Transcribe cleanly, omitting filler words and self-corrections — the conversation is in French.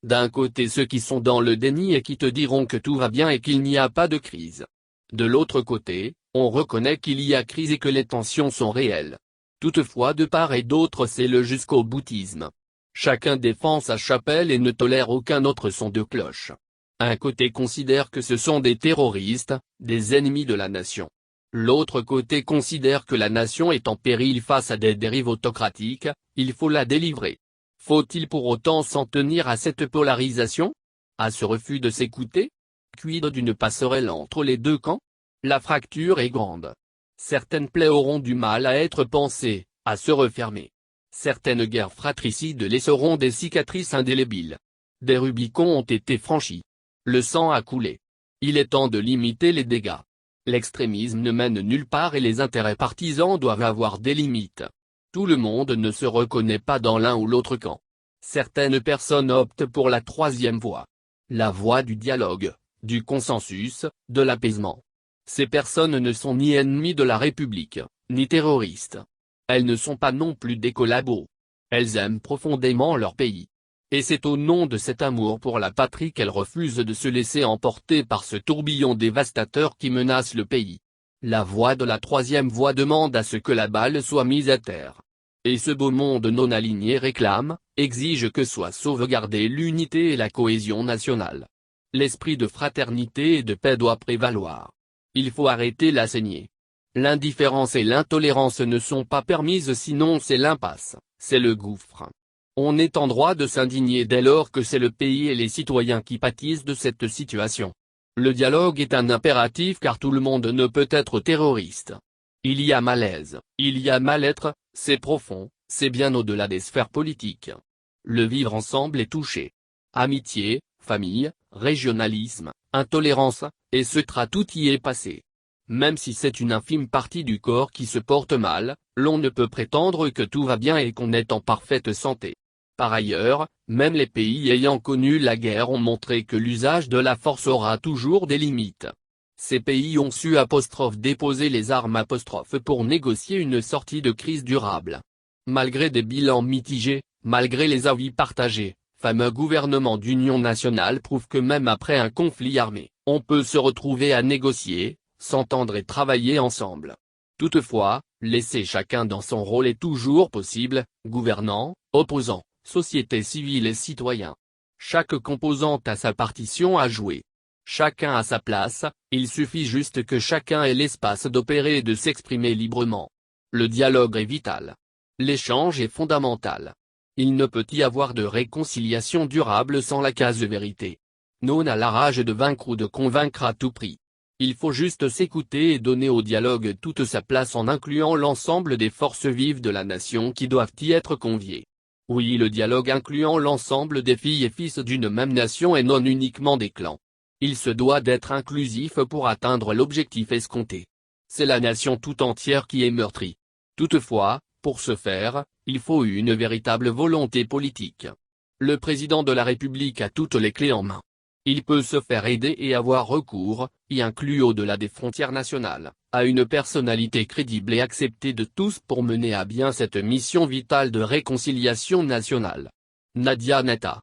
D'un côté ceux qui sont dans le déni et qui te diront que tout va bien et qu'il n'y a pas de crise. De l'autre côté, on reconnaît qu'il y a crise et que les tensions sont réelles. Toutefois de part et d'autre c'est le jusqu'au boutisme. Chacun défend sa chapelle et ne tolère aucun autre son de cloche. Un côté considère que ce sont des terroristes, des ennemis de la nation. L'autre côté considère que la nation est en péril face à des dérives autocratiques, il faut la délivrer. Faut-il pour autant s'en tenir à cette polarisation? À ce refus de s'écouter? Quid d'une passerelle entre les deux camps? La fracture est grande. Certaines plaies auront du mal à être pansées, à se refermer. Certaines guerres fratricides laisseront des cicatrices indélébiles. Des Rubicons ont été franchis. Le sang a coulé. Il est temps de limiter les dégâts. L'extrémisme ne mène nulle part et les intérêts partisans doivent avoir des limites. Tout le monde ne se reconnaît pas dans l'un ou l'autre camp. Certaines personnes optent pour la troisième voie. La voie du dialogue, du consensus, de l'apaisement. Ces personnes ne sont ni ennemies de la République, ni terroristes. Elles ne sont pas non plus des collabos. Elles aiment profondément leur pays. Et c'est au nom de cet amour pour la patrie qu'elles refusent de se laisser emporter par ce tourbillon dévastateur qui menace le pays. La voie de la troisième voie demande à ce que la balle soit mise à terre. Et ce beau monde non aligné réclame, exige que soit sauvegardée l'unité et la cohésion nationale. L'esprit de fraternité et de paix doit prévaloir. Il faut arrêter la saignée. L'indifférence et l'intolérance ne sont pas permises sinon c'est l'impasse, c'est le gouffre. On est en droit de s'indigner dès lors que c'est le pays et les citoyens qui pâtissent de cette situation. Le dialogue est un impératif car tout le monde ne peut être terroriste. Il y a malaise, il y a mal-être, c'est profond, c'est bien au-delà des sphères politiques. Le vivre ensemble est touché. Amitié, famille, régionalisme, intolérance, etc. tout y est passé. Même si c'est une infime partie du corps qui se porte mal, l'on ne peut prétendre que tout va bien et qu'on est en parfaite santé. Par ailleurs, même les pays ayant connu la guerre ont montré que l'usage de la force aura toujours des limites. Ces pays ont su déposer les armes pour négocier une sortie de crise durable. Malgré des bilans mitigés, malgré les avis partagés, fameux gouvernement d'union nationale prouve que même après un conflit armé, on peut se retrouver à négocier, s'entendre et travailler ensemble. Toutefois, laisser chacun dans son rôle est toujours possible, gouvernants, opposants, société civile et citoyens. Chaque composante a sa partition à jouer. Chacun a sa place, il suffit juste que chacun ait l'espace d'opérer et de s'exprimer librement. Le dialogue est vital. L'échange est fondamental. Il ne peut y avoir de réconciliation durable sans la case vérité. Non à la rage de vaincre ou de convaincre à tout prix. Il faut juste s'écouter et donner au dialogue toute sa place en incluant l'ensemble des forces vives de la nation qui doivent y être conviées. Oui, le dialogue incluant l'ensemble des filles et fils d'une même nation et non uniquement des clans. Il se doit d'être inclusif pour atteindre l'objectif escompté. C'est la nation tout entière qui est meurtrie. Toutefois, pour ce faire, il faut une véritable volonté politique. Le président de la République a toutes les clés en main. Il peut se faire aider et avoir recours, y inclus au-delà des frontières nationales, à une personnalité crédible et acceptée de tous pour mener à bien cette mission vitale de réconciliation nationale. Nadia Netta.